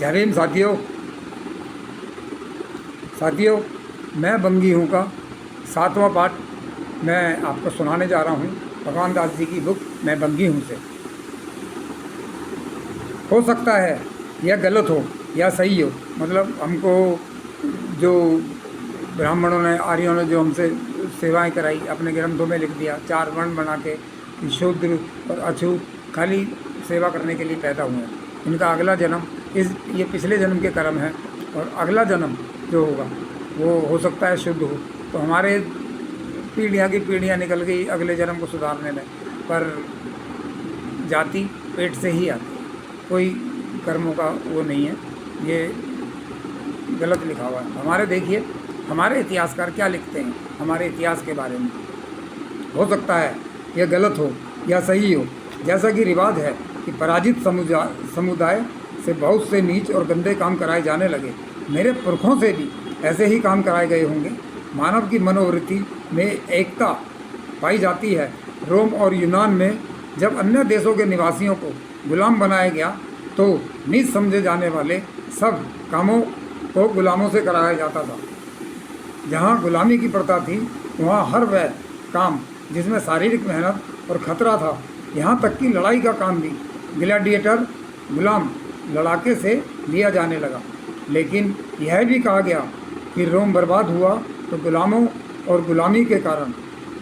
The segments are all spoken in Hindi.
जय भीम साथियों। मैं बंगी हूँ का 7वां पाठ मैं आपको सुनाने जा रहा हूँ भगवान दास जी की बुक मैं बंगी हूँ से। हो सकता है यह गलत हो या सही हो, मतलब हमको जो ब्राह्मणों ने, आर्यों ने जो हमसे सेवाएं कराई, अपने ग्रंथों में लिख दिया 4 वर्ण बना के कि शूद्र और अछूत खाली सेवा करने के लिए पैदा हुए हैं। इनका अगला जन्म ये पिछले जन्म के कर्म है, और अगला जन्म जो होगा वो हो सकता है शुद्ध हो। तो हमारे पीढ़ियाँ की पीढ़ियाँ निकल गई अगले जन्म को सुधारने में, पर जाति पेट से ही आती है, कोई कर्मों का वो नहीं है। ये गलत लिखा हुआ है। हमारे देखिए हमारे इतिहासकार क्या लिखते हैं हमारे इतिहास के बारे में। हो सकता है यह गलत हो या सही हो, जैसा कि रिवाज है कि पराजित समुदाय से बहुत से नीच और गंदे काम कराए जाने लगे। मेरे पुरखों से भी ऐसे ही काम कराए गए होंगे। मानव की मनोवृत्ति में एकता पाई जाती है। रोम और यूनान में जब अन्य देशों के निवासियों को गुलाम बनाया गया तो नीच समझे जाने वाले सब कामों को गुलामों से कराया जाता था। जहाँ गुलामी की प्रथा थी वहाँ हर वह काम जिसमें शारीरिक मेहनत और खतरा था, यहाँ तक कि लड़ाई का काम भी ग्लैडिएटर गुलाम लड़ाके से लिया जाने लगा। लेकिन यह भी कहा गया कि रोम बर्बाद हुआ तो गुलामों और गुलामी के कारण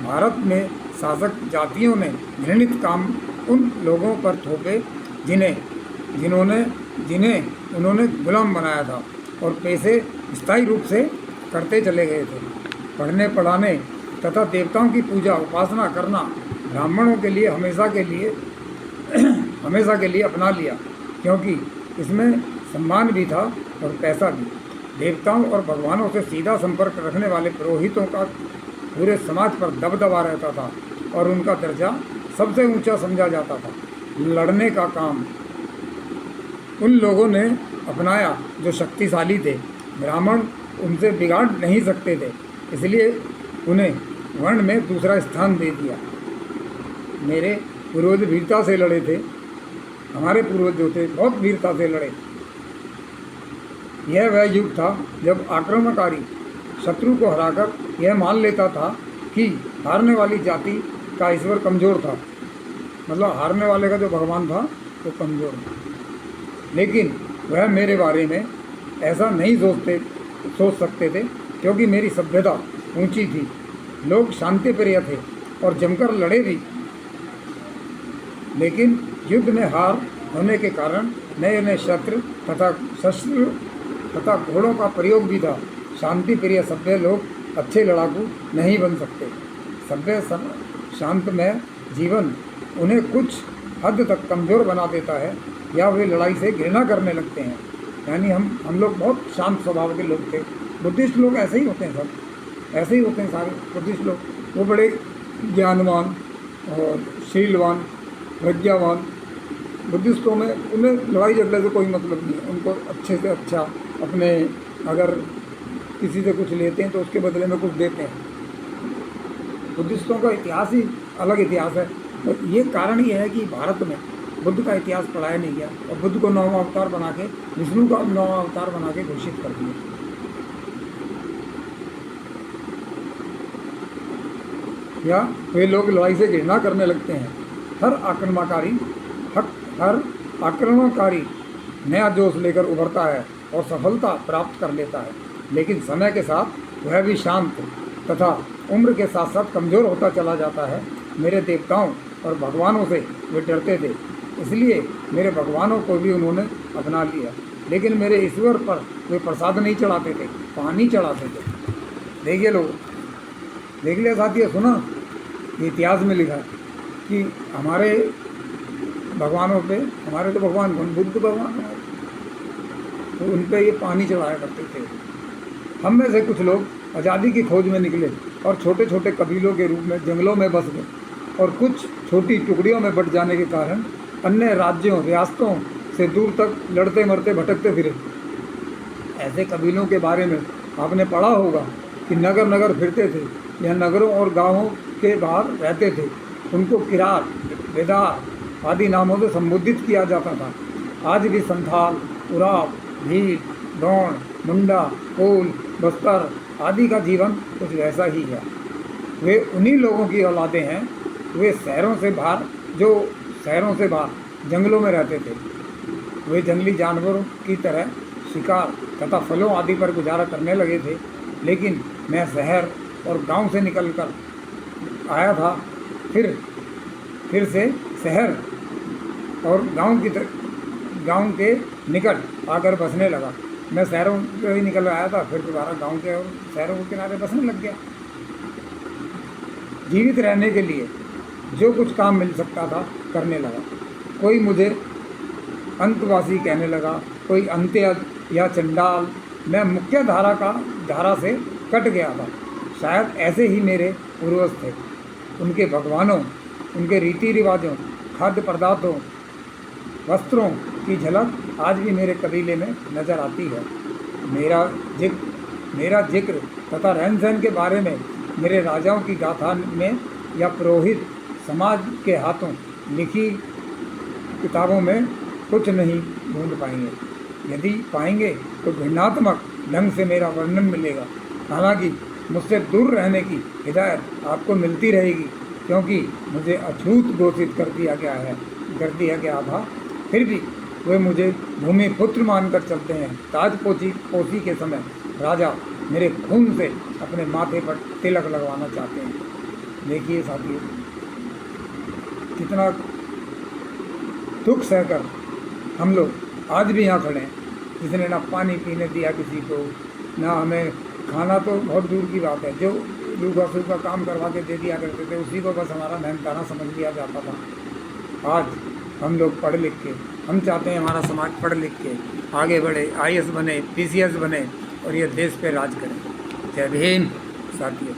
भारत में शासक जातियों ने घृणित काम उन लोगों पर थोपे जिन्हें उन्होंने गुलाम बनाया था, और पैसे स्थायी रूप से करते चले गए थे। पढ़ने पढ़ाने तथा देवताओं की पूजा उपासना करना ब्राह्मणों के लिए हमेशा के लिए अपना लिया, क्योंकि इसमें सम्मान भी था और पैसा भी। देवताओं और भगवानों से सीधा संपर्क रखने वाले पुरोहितों का पूरे समाज पर दबदबा रहता था और उनका दर्जा सबसे ऊंचा समझा जाता था। लड़ने का काम उन लोगों ने अपनाया जो शक्तिशाली थे। ब्राह्मण उनसे बिगाड़ नहीं सकते थे, इसलिए उन्हें वर्ण में दूसरा स्थान दे दिया। मेरे पूर्वज वीरता से लड़े थे, हमारे पूर्वज जो थे बहुत वीरता से लड़े। यह वह युग था जब आक्रमणकारी शत्रु को हराकर यह मान लेता था कि हारने वाली जाति का ईश्वर कमज़ोर था, मतलब हारने वाले का जो भगवान था वो कमज़ोर था। लेकिन वह मेरे बारे में ऐसा नहीं सोच सकते थे, क्योंकि मेरी सभ्यता ऊंची थी, लोग शांति प्रिय थे और जमकर लड़े भी। लेकिन युद्ध में हार होने के कारण नए नए शस्त्र तथा घोड़ों का प्रयोग भी था। शांति प्रिय सभ्य लोग अच्छे लड़ाकू नहीं बन सकते। सभ्य शांतमय जीवन उन्हें कुछ हद तक कमज़ोर बना देता है, या वे लड़ाई से घृणा करने लगते हैं। यानी हम लोग बहुत शांत स्वभाव के लोग थे। बुद्धिस्ट लोग ऐसे ही होते हैं, सब ऐसे ही होते हैं सारे बुद्धिस्ट लोग। वो बड़े ज्ञानवान और शीलवान प्रज्ञावान बुद्धिस्टों में, उन्हें लड़ाई झगड़े से कोई मतलब नहीं है। उनको अच्छे से अच्छा अपने, अगर किसी से कुछ लेते हैं तो उसके बदले में कुछ देते हैं। बुद्धिस्टों का इतिहास ही अलग इतिहास है। तो ये कारण ही है कि भारत में बुद्ध का इतिहास पढ़ाया नहीं गया, और बुद्ध को 9वां अवतार बना के, विष्णु का 9वां अवतार बना के घोषित कर दिया। या वे लोग लड़ाई से घृणा करने लगते हैं। हर आक्रमणकारी नया जोश लेकर उभरता है और सफलता प्राप्त कर लेता है, लेकिन समय के साथ वह भी शांत तथा उम्र के साथ साथ कमज़ोर होता चला जाता है। मेरे देवताओं और भगवानों से वे डरते थे, इसलिए मेरे भगवानों को भी उन्होंने अपना लिया। लेकिन मेरे ईश्वर पर वे प्रसाद नहीं चढ़ाते थे, पानी चढ़ाते थे। देखिए लोग, देख लिया साथियों, सुना ये इतिहास में लिखा है कि हमारे भगवानों पे, हमारे तो भगवान बुद्ध भगवान है, तो उन पे ये पानी चढ़ाया करते थे। हम में से कुछ लोग आज़ादी की खोज में निकले और छोटे छोटे कबीलों के रूप में जंगलों में बस गए, और कुछ छोटी टुकड़ियों में बट जाने के कारण अन्य राज्यों रियासतों से दूर तक लड़ते मरते भटकते फिरे। ऐसे कबीलों के बारे में आपने पढ़ा होगा कि नगर नगर फिरते थे, या नगरों और गांवों के बाहर रहते थे। उनको किरात, बेदार आदि नामों से संबोधित किया जाता था। आज भी संथाल, उराव, भील, गौड़, मुंडा, कोल, बस्तर आदि का जीवन कुछ वैसा ही है। वे उन्हीं लोगों की औलादें हैं वे शहरों से बाहर जंगलों में रहते थे। वे जंगली जानवरों की तरह शिकार तथा फलों आदि पर गुजारा करने लगे थे। लेकिन मैं शहर और गांव से निकल कर आया था, फिर से शहर और गांव के निकट आकर बसने लगा। मैं शहरों से ही निकल आया था, फिर दोबारा गांव के और शहरों के किनारे बसने लग गया। जीवित रहने के लिए जो कुछ काम मिल सकता था करने लगा। कोई मुझे अंतवासी कहने लगा, कोई अंत्य या चंडाल। मैं मुख्य धारा से कट गया था। शायद ऐसे ही मेरे पूर्वज थे। उनके भगवानों, उनके रीति रिवाजों, खाद्य पदार्थों, वस्त्रों की झलक आज भी मेरे कबीले में नज़र आती है। मेरा जिक्र तथा रहन सहन के बारे में मेरे राजाओं की गाथा में या पुरोहित समाज के हाथों लिखी किताबों में कुछ नहीं ढूंढ पाएंगे। यदि पाएंगे तो घृणात्मक ढंग से मेरा वर्णन मिलेगा। हालांकि मुझसे दूर रहने की हिदायत आपको मिलती रहेगी, क्योंकि मुझे अछूत घोषित कर दिया गया था। फिर भी वे मुझे भूमि पुत्र मानकर चलते हैं। ताजपोशी के समय राजा मेरे खून से अपने माथे पर तिलक लगवाना चाहते हैं। देखिए साथियों, कितना दुख सहकर हम लोग आज भी यहाँ खड़े हैं, जिसने ना पानी पीने दिया किसी को, ना हमें खाना तो बहुत दूर की बात है, जो रूखा सूखा काम करवा के दे दिया करते थे उसी को बस हमारा मेहनताना समझ लिया जाता था। आज हम लोग पढ़ लिख के, हम चाहते हैं हमारा समाज पढ़ लिख के आगे बढ़े, IAS बने, PCS बने और ये देश पे राज करें। जय भीम साथियों।